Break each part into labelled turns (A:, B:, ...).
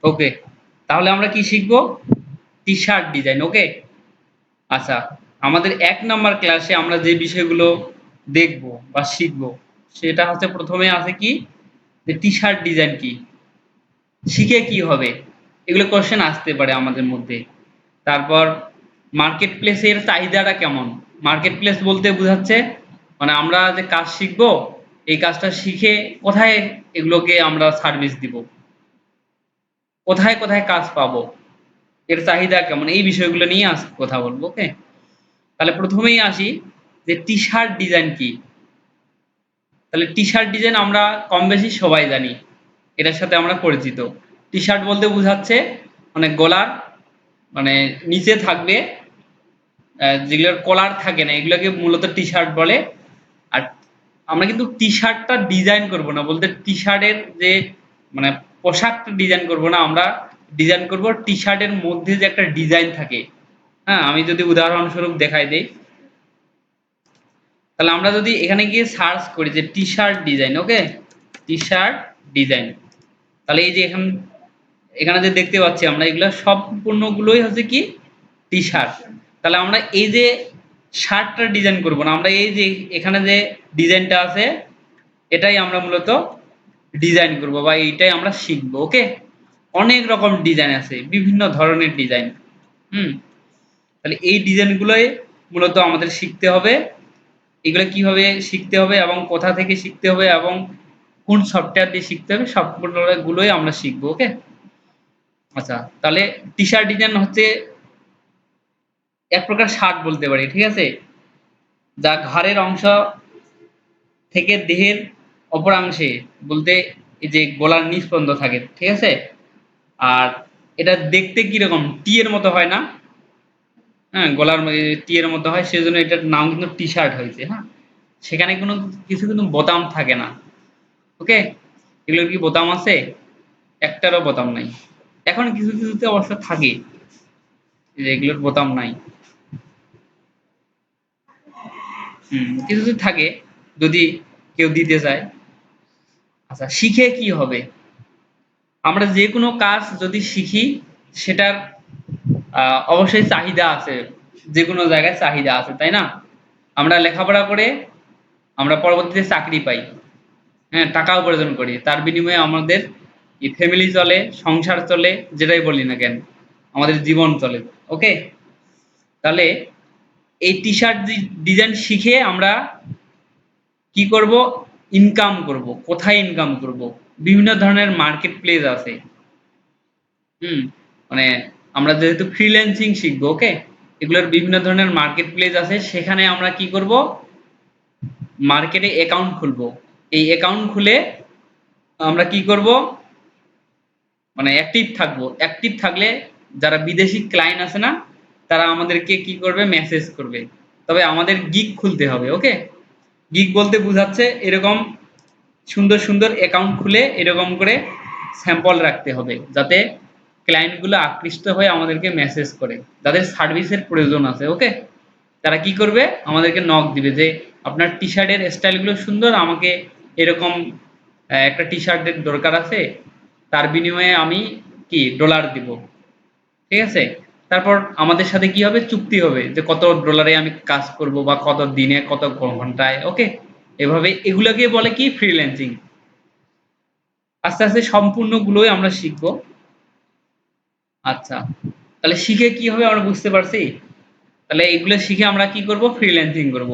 A: ওকে, তাহলে আমরা কি শিখবো? T shirt design. ওকে, আচ্ছা, আমাদের ১ নাম্বার ক্লাসে আমরা যে বিষয়গুলো দেখবো বা শিখবো সেটা হচ্ছে প্রথমে আছে কি যে টি শার্ট ডিজাইন কি? শিখে কি হবে? এগুলো কোয়েশ্চেন আসতে পারে আমাদের মধ্যে। তারপর মার্কেট প্লেসের চাহিদাটা কেমন? মার্কেট প্লেস বলতে বোঝাচ্ছে মানে আমরা যে কাজ শিখবো, এই কাজটা শিখে কোথায় এগুলোকে আমরা সার্ভিস দিব? কোথায়, কোথায় কাজ পাবো? এর চাহিদা কেমন? এই বিষয়গুলো নিয়ে কথা বলব। ওকে? তাহলে প্রথমেই আসি যে টি-শার্ট ডিজাইন কি? তাহলে টি-শার্ট ডিজাইন আমরা কম বেশি সবাই জানি। এটার সাথে আমরা পরিচিত। টি-শার্ট বলতে বুঝাচ্ছে মানে গলার মানে নিচে থাকবে যেগুলোর কলার থাকে না এগুলোকে মূলত টি-শার্ট বলে। আর আমরা কিন্তু টি-শার্টটা ডিজাইন করব না। বলতে টি-শার্টের যে মানে পোশাকটা ডিজাইন করব না, আমরা ডিজাইন করব টি-শার্টের মধ্যে যে একটা ডিজাইন থাকে। হ্যাঁ? আমি যদি উদাহরণস্বরূপ দেখাই দেই। তাহলে আমরা যদি এখানে গিয়ে সার্চ করি যে T-shirt design, okay? T-shirt design. তাহলে এই যে এখানে যে দেখতে পাচ্ছি আমরা এগুলা সম্পূর্ণগুলোই হচ্ছে কি টি-শার্ট। তাহলে আমরা এই যে শার্টটা ডিজাইন করব না। আমরা এই যে এখানে যে ডিজাইনটা আছে এটাই আমরা মূলত ডিজাইন করব বা এইটাই আমরা শিখব। ওকে? অনেক রকম ডিজাইন আছে, বিভিন্ন ধরনের ডিজাইন। হুম? তাহলে এই ডিজাইনগুলোই মূলত আমাদের শিখতে হবে। এগুলো কিভাবে শিখতে হবে এবং কোথা থেকে শিখতে হবে এবং কোন সফটওয়্যার দিয়ে শিখতে হবে সবগুলোই আমরা শিখব। ওকে? আচ্ছা, তাহলে টি-শার্ট ডিজাইন হচ্ছে এক প্রকার শার্ট বলতে পারি। ঠিক আছে? যা ঘাড়ের অংশ থেকে দেহের অপরাংশে বলতে এই যে গলার নিচ পর্যন্ত থাকে। ঠিক আছে? আর এটা দেখতে কিরকম টি এর মতো হয় না? হ্যাঁ, গলার টি এর মতো হয় সেজন্য এটার নাম কিন্তু টি-শার্ট হয়েছে। হ্যাঁ? সেখানে কোনো কিছু কিন্তু বোতাম থাকে না। ওকে? এগুলোর কি বোতাম আছে? একটারও বোতাম নাই। এখন কিছু কিছুতে অবশ্য থাকে যে এগুলোর বোতাম নাই। কিছু কিছু থাকে যদি কেউ দিতে চায়। আচ্ছা, শিখে কি হবে? আমরা যেকোনো কাজ যদি শিখি সেটার অবশ্যই চাহিদা আছে। যেকোনো জায়গায় চাহিদা আছে, তাই না? আমরা লেখাপড়া করে আমরা পরবর্তীতে চাকরি পাই। হ্যাঁ, টাকা উপার্জন করি। তার বিনিময়ে আমাদের ফ্যামিলি চলে, সংসার চলে, যেটাই বলি না কেন। আমাদের জীবন চলে। ওকে? তাহলে এই টি-শার্ট ডিজাইন শিখে আমরা কি করব? ইনকাম করব। কোথায় ইনকাম করব? বিভিন্ন ধরনের মার্কেট প্লেস আছে। হুম? মানে আমরা যেহেতু ফ্রিল্যান্সিং শিখবো, ওকে? এগুলোর বিভিন্ন ধরনের মার্কেট প্লেস আছে। সেখানে আমরা কি করব? মার্কেটে অ্যাকাউন্ট খুলবো। এই অ্যাকাউন্ট খুলে আমরা কি করব? মানে অ্যাক্টিভ থাকবো। অ্যাক্টিভ থাকলে যারা বিদেশি ক্লায়েন্ট আছে না? তারা আমাদেরকে কি করবে? মেসেজ করবে। তবে আমাদের গিগ খুলতে হবে। ওকে? গিগ বলতে বুঝাচ্ছে এরকম সুন্দর, সুন্দর অ্যাকাউন্ট খুলে এরকম করে স্যাম্পল রাখতে হবে। যাতে ক্লায়েন্ট গুলো আকৃষ্ট হয়ে আমাদেরকে মেসেজ করে। যাদের সার্ভিসের প্রয়োজন আছে। ওকে? তারা কি করবে? আমাদেরকে নক দিবে যে আপনার টি-শার্টের স্টাইল গুলো সুন্দর। আমাকে এরকম একটা টি-শার্টের দরকার আছে। তার বিনিময়ে আমি কি ডলার দিব। ঠিক আছে? তারপর আমাদের সাথে কি হবে? চুক্তি হবে যে কত ডলারে আমি কাজ করব বা কত দিনে কত ঘন্টায়। ওকে? এভাবে এগুলোকে বলে কি ফ্রিল্যান্সিং। আস্তে, আস্তে সম্পূর্ণগুলোই আমরা শিখব। আচ্ছা, তাহলে শিখে কি হবে আমরা বুঝতে পারছি? তাহলে এগুলো শিখে আমরা কি করব? ফ্রিল্যান্সিং করব।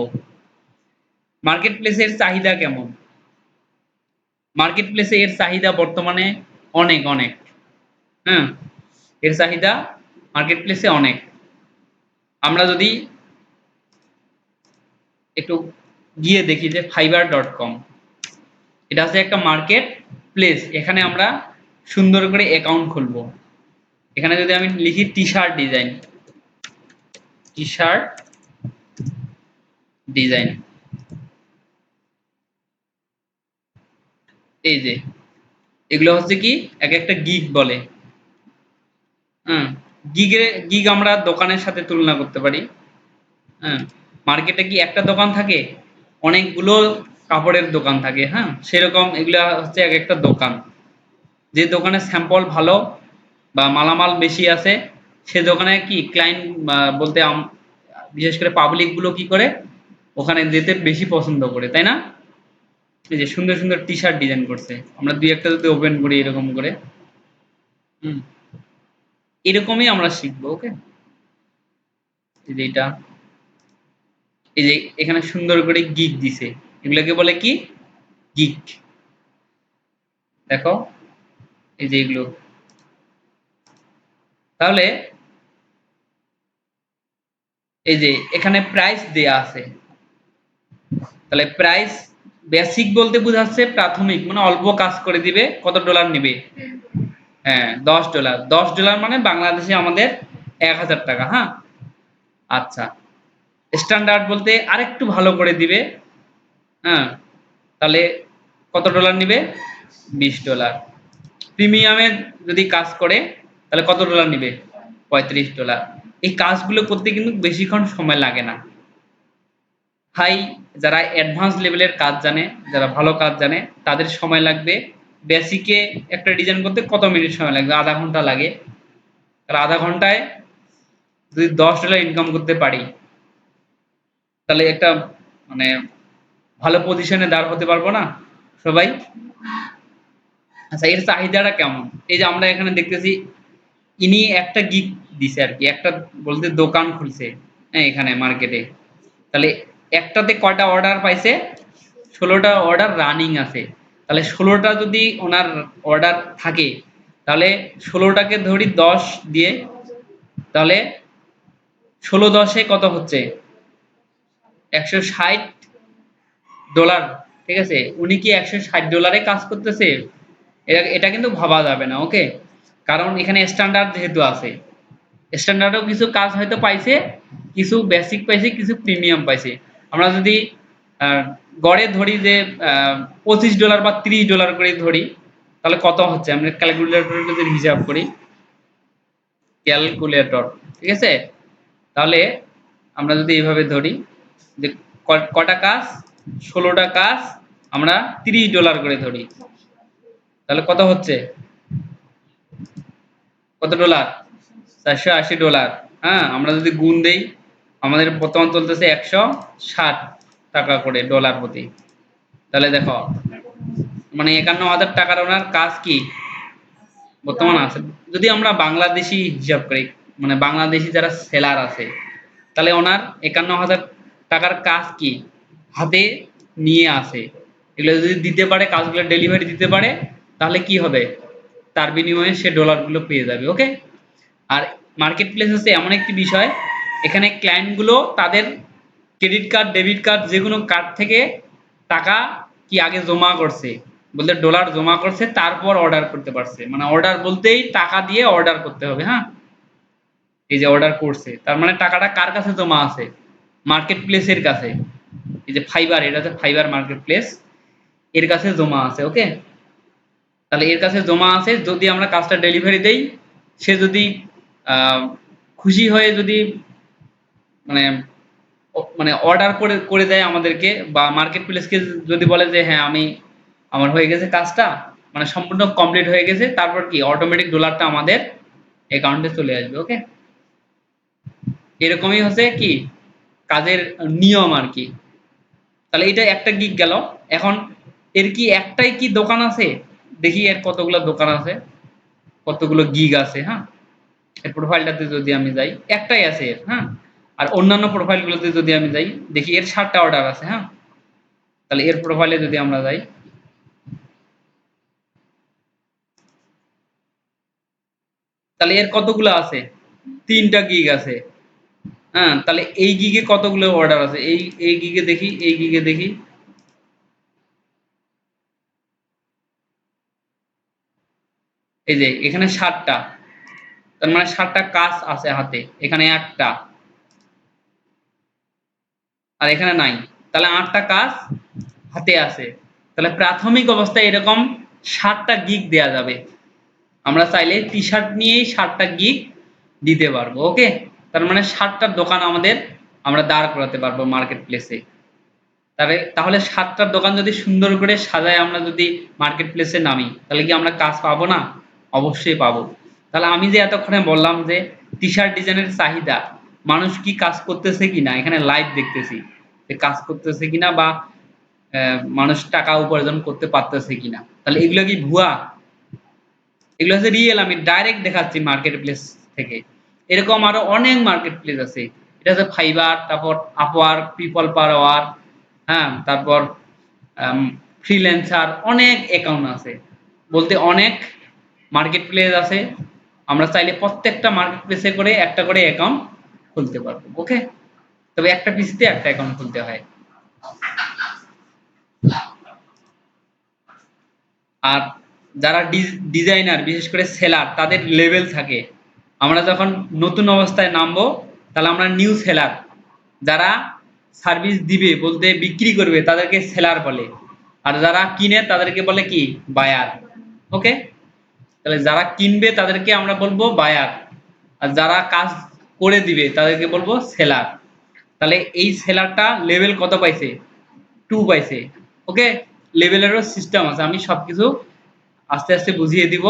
A: মার্কেট প্লেসের চাহিদা কেমন? মার্কেট প্লেসে এর চাহিদা বর্তমানে অনেক, অনেক। হ্যাঁ? এর চাহিদা মার্কেট প্লেসে অনেক। আমরা যদি একটু গিয়ে দেখি যে fiverr.com এটা হচ্ছে একটা মার্কেট প্লেস। এখানে আমরা সুন্দর করে অ্যাকাউন্ট খুলবো। এখানে যদি আমি লিখি টি-শার্ট ডিজাইন, টি-শার্ট ডিজাইন। এই যে এগুলো হচ্ছে কি একেকটা গিগ বলে। হ্যাঁ? গিগ আমরা দোকানের সাথে তুলনা করতে পারি। হ্যাঁ? মার্কেটে কি একটা দোকান থাকে? অনেকগুলো কাপড়ের দোকান থাকে। হ্যাঁ? সেরকম এগুলা হচ্ছে একেকটা দোকান। যে দোকানের স্যাম্পল ভালো বা মালামাল বেশি আছে, সে দোকানে কি ক্লায়েন্ট বলতে বিশেষ করে পাবলিক গুলো কি করে ওখানে যেতে বেশি পছন্দ করে, তাই না? এই যে সুন্দর সুন্দর টি শার্ট ডিজাইন করছে, আমরা দুই একটা যদি ওপেন করি এরকম করে, হুম, এরকমই আমরা শিখবো। ওকে, এই যে এটা, এই যে এখানে সুন্দর করে গিগ দিছে, এগুলোকে বলে কি? গিগ। দেখো, এই যে এগুলো, তাহলে এই যে এখানে প্রাইস দেয়া আছে, তাহলে প্রাইস বেসিক বলতে বোঝাচ্ছে প্রাথমিক, মানে অল্প কাজ করে দিবে, কত ডলার নেবে? হ্যাঁ, $10। $10 মানে বাংলাদেশে আমাদের 1000 টাকা। হ্যাঁ, আচ্ছা। স্ট্যান্ডার্ড বলতে আরেকটু ভালো করে দিবে, হ্যাঁ, তাহলে কত ডলার নিবে? $20। প্রিমিয়ামে যদি কাজ করে তাহলে কত ডলার নিবে? $35। এই কাজগুলো করতে কিন্তু বেশিক্ষণ সময় লাগে না। হাই, যারা অ্যাডভান্স লেভেলের কাজ জানে, যারা ভালো কাজ জানে, তাদের সময় লাগবে বেসিকে একটা ডিজাইন করতে কত মিনিট সময় লাগবে? আধা ঘন্টা লাগে। তাহলে আধা ঘন্টায় যদি $10 ইনকাম করতে পারি, তাহলে একটা মানে ভালো পজিশনে দাঁড় হতে পারবো না সবাই? আচ্ছা, এর চাহিদাটা কেমন? এই যে আমরা এখানে দেখতেছি, ইনি একটা গিগ দিছে আর কি, একটা বলতে দোকান খুলছে, হ্যাঁ, এখানে মার্কেটে। তাহলে একটাতে কয়টা অর্ডার পাইছে? 16টা অর্ডার রানিং আছে। তাহলে 16টা যদি ওনার অর্ডার থাকে, তাহলে 16টাকে ধরি 10 দিয়ে, তাহলে 16×10 কত হচ্ছে? $160। ঠিক আছে, উনি কি $160 কাজ করতেছে? এটা এটা কিন্তু ভাবা যাবে না। ওকে, কারণ এখানে স্ট্যান্ডার্ড যেহেতু আছে, স্ট্যান্ডার্ডও কিছু কাজ হয়তো পাইছে, কিছু বেসিক পাইছে, কিছু প্রিমিয়াম পাইছে। আমরা যদি গড়ে ধরি যে $25 বা $30 করে ধরি, তাহলে কত হচ্ছে? আমরা ক্যালকুলেটরে যদি হিসাব করি, ক্যালকুলেটর, ঠিক আছে, তাহলে আমরা যদি এইভাবে ধরি যে কটা কাজ, 16টা কাজ, আমরা $30 করে ধরি, তাহলে কত হচ্ছে? কত ডলার? $480। হ্যাঁ, আমরা যদি গুণ দেই, আমাদের বর্তমান চলতেছে 160 টাকা করে ডলার প্রতি। তাহলে দেখো, মানে 51,000 টাকার ওনার কাজ কি বর্তমান আছে। যদি আমরা বাংলাদেশি হিসাব করি, মানে বাংলাদেশি যারা সেলার আছে, তাহলে ওনার 51,000 টাকার কাজ কি হাতে নিয়ে আসে, এগুলো যদি দিতে পারে, কাজগুলো ডেলিভারি দিতে পারে, তাহলে কি হবে? তার বিনিময়ে সে ডলারগুলো পেয়ে যাবে। ওকে, আর মার্কেট প্লেস হচ্ছে এমন একটি বিষয়, এখানে ক্লায়েন্টগুলো তাদের ক্রেডিট কার্ড, ডেবিট কার্ড, যে কোনো কার্ড থেকে টাকা কি আগে জমা করছে, বলতে ডলার জমা করছে, তারপর অর্ডার করতে পারছে। মানে অর্ডার বলতেই টাকা দিয়ে অর্ডার করতে হবে। হ্যাঁ, এই যে অর্ডার করছে, তার মানে টাকাটা কার কাছে জমা আছে? মার্কেট প্লেসের কাছে। এই যে ফাইবার, এটা হচ্ছে ফাইবার মার্কেট প্লেস, এর কাছে জমা আছে। ওকে, তাহলে এর কাছে জমা আছে, যদি আমরা কাজটা ডেলিভারি দেই, সে যদি খুশি হয়ে যদি মানে মানে অর্ডার করে করে দেয় আমাদেরকে, বা মার্কেট প্লেসকে যদি বলে যে হ্যাঁ, আমার হয়ে গেছে কাজটা, মানে সম্পূর্ণ কমপ্লিট হয়ে গেছে, তারপর কি অটোমেটিক ডলারটা আমাদের অ্যাকাউন্টে চলে আসবে। ওকে, এরকমই হচ্ছে কি কাজের নিয়ম আর কি। তাহলে এটা একটা গিগ গেল। এখন এর কি একটাই কি দোকান আছে? দেখি এর কতগুলো দোকান আছে, কতগুলো গিগ আছে। হ্যাঁ, এর প্রোফাইলটাতে যদি আমি যাই, একটাই আছে এর। হ্যাঁ, আর অন্যান্য প্রোফাইলগুলোতে যদি আমি যাই, দেখি এর 7টা অর্ডার আছে। হ্যাঁ, তাহলে এর প্রোফাইলে যদি আমরা যাই, তাহলে এর কতগুলো আছে? 3টা গিগ আছে। হ্যাঁ, তাহলে এই গিগে কতগুলো অর্ডার আছে? এই গিগে দেখি, এই গিগে দেখি, এই যে এখানে 7টা, তার মানে 7টা কাজ আছে হাতে, এখানে একটা, আর এখানে নাই, তাহলে 8টা কাজ হাতে আছে। তাহলে প্রাথমিক অবস্থায় এরকম 7টা গিগ দেয়া যাবে। আমরা চাইলে টি শার্ট নিয়েই 7টা গিগ দিতে পারবো। ওকে, তার মানে 7টা দোকান আমাদের আমরা দাঁড় করাতে পারবো মার্কেট প্লেসে। তাহলে 7টা দোকান যদি সুন্দর করে সাজায় আমরা যদি মার্কেট প্লেসে নামি, তাহলে কি আমরা কাজ পাবো না? অবশ্যই পাবো। তাহলে আমি যে এতক্ষণে বললাম যে টি-শার্ট ডিজাইনের চাহিদা, মানুষ কি কাজ করতেছে কিনা এখানে লাইভ দেখতেছি যে কাজ করতেছে কিনা বা মানুষ টাকা উপার্জন করতে পারতেছে কিনা। তাহলে এগুলো কি ভুয়া? এগুলো হচ্ছে রিয়েল, আমি ডাইরেক্ট দেখাচ্ছি মার্কেট প্লেস থেকে। এরকম আরো অনেক মার্কেট প্লেস আছে। এটা হচ্ছে ফাইবার, তারপর আপওয়ার্ক, পিপল পার আওয়ার, হ্যাঁ? তারপর ফ্রিল্যান্সার, অনেক অ্যাকাউন্ট আছে। বলতে অনেক মার্কেট প্লেস আছে। আমরা চাইলে প্রত্যেকটা মার্কেট প্লেসে করে একটা করে অ্যাকাউন্ট খুলতে পারবো। ওকে? তবে একটা পিসিতে একটা অ্যাকাউন্ট খুলতে হয়। আর যারা ডিজাইনার, বিশেষ করে সেলার, তাদের লেভেল থাকে। আমরা যখন নতুন অবস্থায় নামবো তাহলে আমরা নিউ সেলার, যারা সার্ভিস দিবে বলতে বিক্রি করবে তাদেরকে সেলার বলে, আর যারা কিনে তাদেরকে বলে কি বায়ার। ওকে, তাহলে যারা কিনবে তাদেরকে আমরা বলবো বায়ার, আর যারা কাজ করে দিবে তাদেরকে বলবো সেলার। তাহলে এই সেলারটা লেভেল কত পাইছে? 2 পাইছে। ওকে, লেভেলেরও সিস্টেম আছে, আমি সবকিছু আস্তে আস্তে বুঝিয়ে দিব।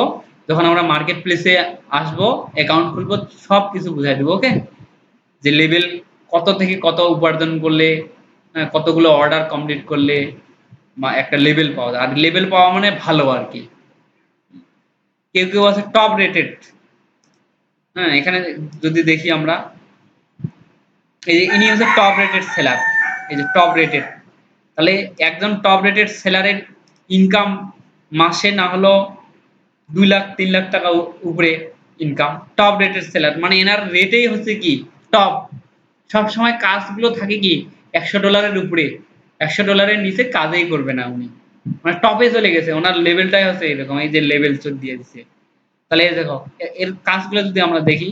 A: যখন আমরা মার্কেট প্লেসে আসবো, অ্যাকাউন্ট খুলবো, সবকিছু বুঝাই দিব। ওকে, যে লেভেল কত থেকে কত উপার্জন করলে, কতগুলো অর্ডার কমপ্লিট করলে একটা লেভেল পাওয়া যায়। আর লেভেল পাওয়া মানে ভালো আর কি। কেউ কেউ আছে টপ রেটেড। হ্যাঁ, এখানে যদি দেখি আমরা, এই যে ইনি হচ্ছে টপ রেটেড সেলার, এই যে টপ রেটেড। তাহলে একজন টপ রেটেড সেলারের ইনকাম মাসে না হলো 2 লাখ 3 লাখ টাকা উপরে ইনকাম। টপ রেটেড সেলার মানে এনার রেটেই হচ্ছে কি টপ। সবসময় কাজগুলো থাকে কি $100 উপরে, $100 নিচে কাজেই করবে না উনি, মানে টপে চলে গেছে, ওনার লেভেলটাই হচ্ছে এরকম। এই যে লেভেল দিয়ে দিচ্ছে। তাহলে এই দেখো, এর কাজগুলো যদি আমরা দেখি,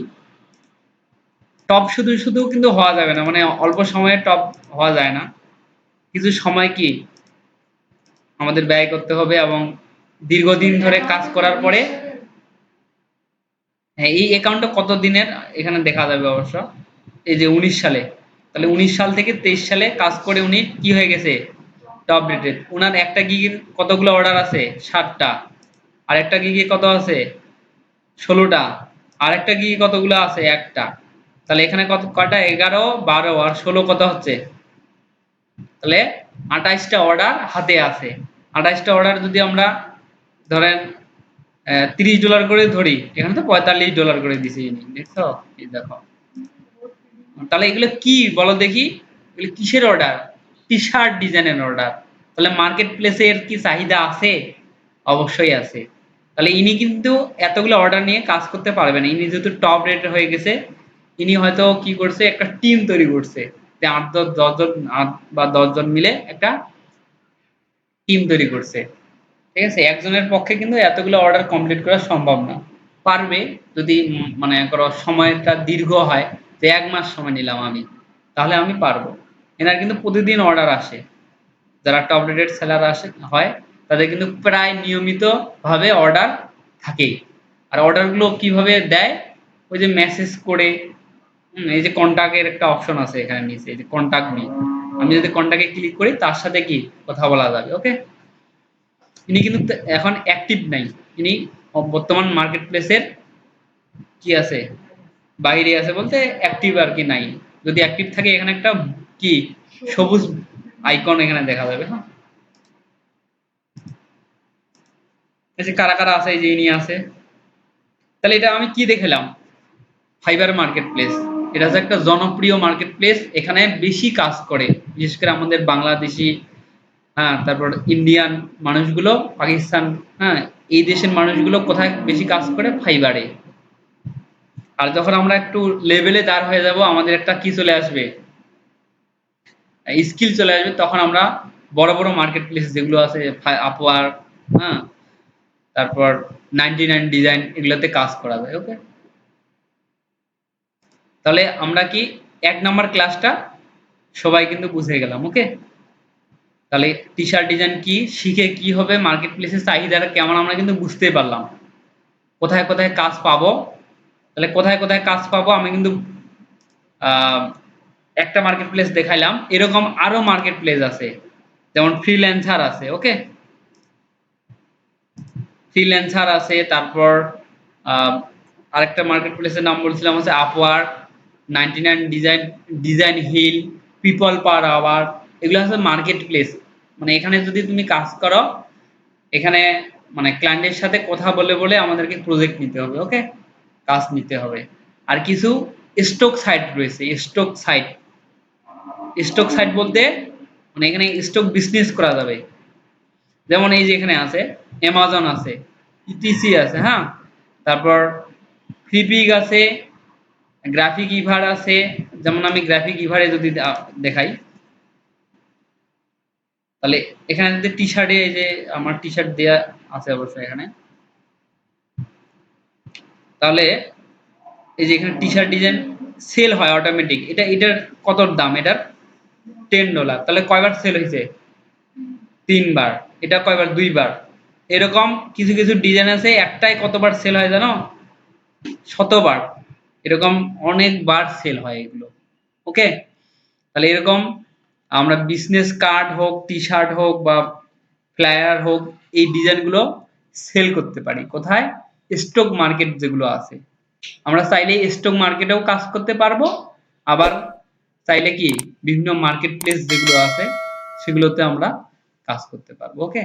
A: টপ শুধু শুধু কিন্তু হওয়া যাবে না, মানে অল্প সময়ে টপ হওয়া যায় না। কিছু সময় কি আমাদের ব্যয় করতে হবে, এবং দীর্ঘদিন ধরে কাজ করার পরে, হ্যাঁ, এই অ্যাকাউন্টটা কত দিনের এখানে দেখা যাবে অবশ্য। এই যে 19 সালে, তাহলে 19 সাল থেকে 23 সালে কাজ করে উনি কি হয়ে গেছে টপ রেটেড। উনার একটা গিগের কতগুলো অর্ডার আছে? 7টা। আর একটা গিগে কত আছে? 16টা। আর একটা গিগে কতগুলো আছে? একটা। তাহলে এখানে কত কয়টা? 11, 12 আর 16 কত হচ্ছে? তাহলে 28টা অর্ডার হাতে আছে। 28টা অর্ডার যদি আমরা ধরেন $30 করে ধরি, এখানে তো $45 করে দিছে ইনি, দেখছো? এই দেখো, তাহলে এগুলো কি বলো দেখি, এগুলো কিসের অর্ডার? টি-শার্ট ডিজাইনের অর্ডার। তাহলে মার্কেট প্লেসে এর কি চাহিদা আছে? অবশ্যই আছে। তাহলে ইনি কিন্তু এতগুলো অর্ডার নিয়ে কাজ করতে পারবে না। ইনি যেহেতু টপ রেট হয়ে গেছে, ইনি হয়তো কি করছে, একটা টিম তৈরি করছে, যে 8-10 জন, 8 বা 10 জন মিলে একটা টিম তৈরি করছে। ঠিক আছে, একজনের পক্ষে কিন্তু এতগুলো অর্ডার কমপ্লিট করা সম্ভব না। পারবে যদি মানে করো সময়টা দীর্ঘ হয়, যে 1 মাস সময় নিলাম আমি, তাহলে আমি পারবো। এনার কিন্তু প্রতিদিন অর্ডার আসে। যারা টপ রেটেড সেলার আসে হয়, তাদের কিন্তু প্রায় নিয়মিত ভাবে অর্ডার থাকেই। আর অর্ডারগুলো কিভাবে দেয়? ওই যে মেসেজ করে, এই যে কন্টাক্টের একটা অপশন আছে এখানে নিচে, এই যে কন্টাক্ট মি, আমি যদি কন্টাক্টে ক্লিক করি তার সাথে কি কথা বলা যাবে। ওকে, ইনি কিন্তু এখন অ্যাক্টিভ নাই। ইনি বর্তমান মার্কেট প্লেসের কি আছে, বাইরে আছে, বলতে অ্যাক্টিভ আর কি নাই। যদি অ্যাক্টিভ থাকে এখানে একটা কি সবুজ আইকন এখানে দেখা যাবে। হ্যাঁ, এই যে কারা কারা আছে, এই যে ইনি আছে। তাহলে এটা আমি কি দেখালাম? Fibre market place. এটা হচ্ছে একটা জনপ্রিয় মার্কেট প্লেস, এখানে বেশি কাজ করে বিশেষ করে আমাদের বাংলাদেশি, হ্যাঁ, তারপর ইন্ডিয়ান মানুষগুলো, পাকিস্তান, হ্যাঁ, এই দেশের মানুষগুলো কোথায় বেশি কাজ করে? ফাইবারে। আর যখন আমরা একটু লেভেলে দাঁড় হয়ে যাব, আমাদের একটা কি চলে আসবে, স্কিল চলে আসবে, তখন আমরা বড় বড় মার্কেট প্লেস যেগুলো আছে, আপওয়ার্ক, হ্যাঁ, তারপর 99 ডিজাইন, এগুলোতে কাজ করা যায়। ওকে, তাহলে আমরা কি 1 নাম্বার ক্লাসটা সবাই কিন্তু বুঝে গেলাম। ওকে, তাহলে টি-শার্ট ডিজাইন কি, শিখে কি হবে, মার্কেট প্লেসের চাহিদাটা কেমন আমরা কিন্তু বুঝতে পারলাম। কোথায় কোথায় কাজ পাবো, তাহলে কোথায় কোথায় কাজ পাবো আমি কিন্তু আহ, একটা মার্কেট প্লেস দেখাইলাম। এরকম আরো মার্কেট প্লেস আছে, যেমন ফ্রিল্যান্সার আছে। ওকে, ফ্রিল্যান্সার আছে, তারপর আরেকটা মার্কেট প্লেসের নাম বলছিলাম হচ্ছে Upwork, 99 design, Designhill, People Per Hour, এগুলো হচ্ছে মার্কেট প্লেস। মানে এখানে যদি তুমি কাজ করো, এখানে মানে ক্লায়েন্টের সাথে কথা বলে বলে আমাদেরকে প্রজেক্ট নিতে হবে, ওকে, কাজ নিতে হবে। আর কিছু স্টক সাইট রয়েছে, স্টক সাইট। স্টক সাইট বলতে মানে এখানে স্টক বিজনেস করা যাবে। যেমন এই যে এখানে আছে অ্যামাজন আছে, ইটিসি আছে, হ্যাঁ, তারপর ফ্লিপিক আছে, গ্রাফিক ইভার আছে। যেমন আমি গ্রাফিক ইভারে যদি দেখাই, তাহলে এখানে যদি টি শার্টে, এই যে আমার টি শার্ট দেওয়া আছে অবশ্যই এখানে, তাহলে এই যে এখানে টি শার্ট ডিজাইন সেল হয় অটোমেটিক। এটার কত দাম, এটার $10। তাহলে কয়বার সেল হয়েছে? 3 বার। এটা কয়বার? 2 বার। এরকম কিছু কিছু ডিজাইন আছে একটাই কতবার সেল হয় জানো? শতবার। এরকম অনেকবার সেল হয় এগুলো, ওকে। তাহলে এরকম আমরা বিজনেস কার্ড হোক, টি শার্ট হোক বা ফ্লায়ার হোক, এই ডিজাইনগুলো সেল করতে পারি কোথায়? স্টক মার্কেট যেগুলো আছে। আমরা চাইলে স্টক মার্কেটেও কাজ করতে পারবো, আবার চাইলে কি বিভিন্ন মার্কেট প্লেস যেগুলো আছে সেগুলোতে আমরা কাজ করতে পারবো, ওকে।